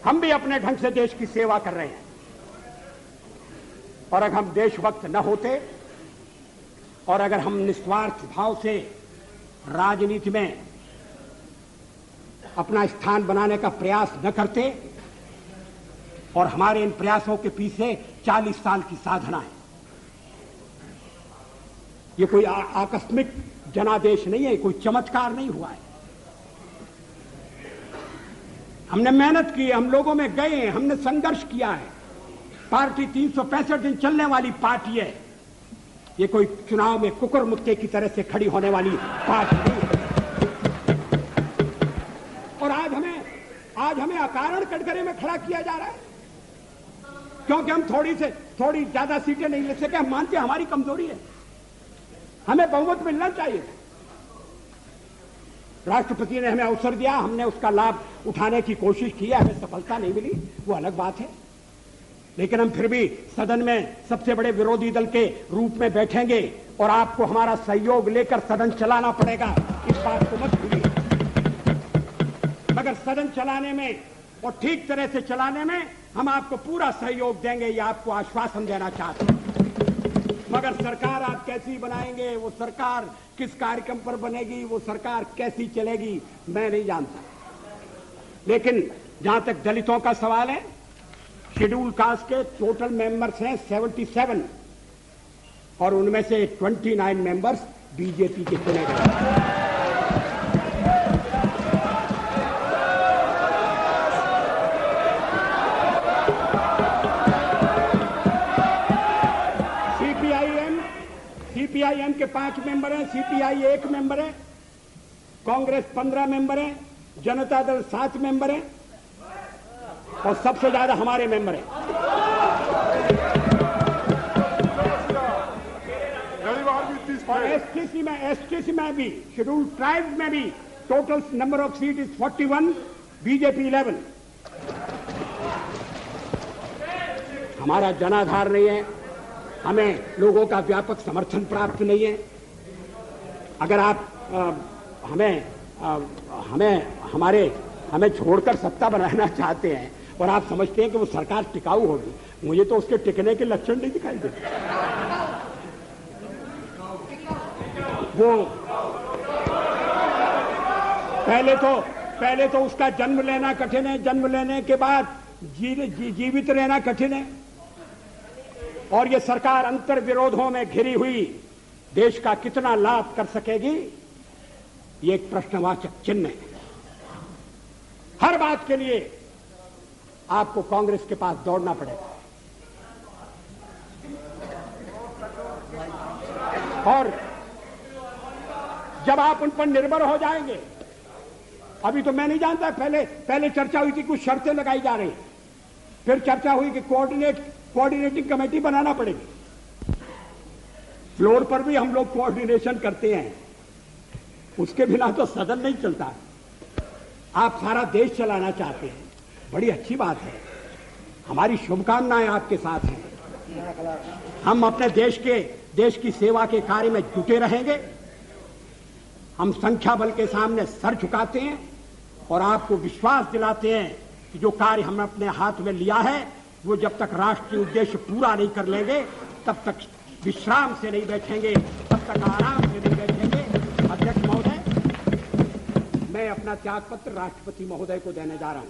हम भी अपने ढंग से देश की सेवा कर रहे हैं। और अगर हम देशभक्त न होते और अगर हम निस्वार्थ भाव से राजनीति में अपना स्थान बनाने का प्रयास न करते, और हमारे इन प्रयासों के पीछे 40 साल की साधना है। ये कोई आकस्मिक जनादेश नहीं है, कोई चमत्कार नहीं हुआ है। हमने मेहनत की, हम लोगों में गए, हमने संघर्ष किया है। पार्टी 365 दिन चलने वाली पार्टी है। ये कोई चुनाव में कुकर मुक्के की तरह से खड़ी होने वाली पार्टी नहीं है। और आज हमें अकारण कटघरे में खड़ा किया जा रहा है क्योंकि हम थोड़ी ज्यादा सीटें नहीं ले सके। हम मानते हैं हमारी कमजोरी है, हमें बहुमत मिलना चाहिए। राष्ट्रपति ने हमें अवसर दिया, हमने उसका लाभ उठाने की कोशिश की है, हमें सफलता नहीं मिली, वो अलग बात है। लेकिन हम फिर भी सदन में सबसे बड़े विरोधी दल के रूप में बैठेंगे और आपको हमारा सहयोग लेकर सदन चलाना पड़ेगा, इस बात को मत भूलिए। मगर सदन चलाने में और ठीक तरह से चलाने में हम आपको पूरा सहयोग देंगे, ये आपको आश्वासन देना चाहते हैं। मगर सरकार आप कैसी बनाएंगे, वो सरकार किस कार्यक्रम पर बनेगी, वो सरकार कैसी चलेगी, मैं नहीं जानता। लेकिन जहां तक दलितों का सवाल है, शेड्यूल कास्ट के टोटल मेंबर्स हैं 77 और उनमें से 29 मेंबर्स बीजेपी के चुने गए। सीपीआईएम के 5 मेंबर हैं, सीपीआई 1 मेंबर है, कांग्रेस 15 मेंबर है, जनता दल 7 मेंबर है और सबसे ज्यादा हमारे मेंबर हैं। और एसटीसी में भी, शेड्यूल ट्राइब में भी total number of seat is 41, BJP 11। हमारा जनाधार नहीं है, हमें लोगों का व्यापक समर्थन प्राप्त नहीं है। अगर आप हमें छोड़कर सत्ता बनाना चाहते हैं और आप समझते हैं कि वो सरकार टिकाऊ होगी, मुझे तो उसके टिकने के लक्षण नहीं दिखाई देते। वो पहले तो उसका जन्म लेना कठिन है, जन्म लेने के बाद जीवित रहना कठिन है। और ये सरकार अंतर विरोधों में घिरी हुई देश का कितना लाभ कर सकेगी, ये एक प्रश्नवाचक चिन्ह है। हर बात के लिए आपको कांग्रेस के पास दौड़ना पड़ेगा। और जब आप उन पर निर्भर हो जाएंगे, अभी तो मैं नहीं जानता, पहले चर्चा हुई थी, कुछ शर्तें लगाई जा रही, फिर चर्चा हुई कि कोऑर्डिनेटिंग कमेटी बनाना पड़ेगी। फ्लोर पर भी हम लोग कोऑर्डिनेशन करते हैं, उसके बिना तो सदन नहीं चलता। आप सारा देश चलाना चाहते हैं, बड़ी अच्छी बात है, हमारी शुभकामनाएं आपके साथ हैं। हम अपने देश की सेवा के कार्य में जुटे रहेंगे। हम संख्या बल के सामने सर झुकाते हैं और आपको विश्वास दिलाते हैं कि जो कार्य हमने अपने हाथ में लिया है, वो जब तक राष्ट्रीय उद्देश्य पूरा नहीं कर लेंगे, तब तक विश्राम से नहीं बैठेंगे, तब तक आराम से नहीं बैठेंगे। अध्यक्ष महोदय, मैं अपना त्यागपत्र राष्ट्रपति महोदय को देने जा रहा हूं।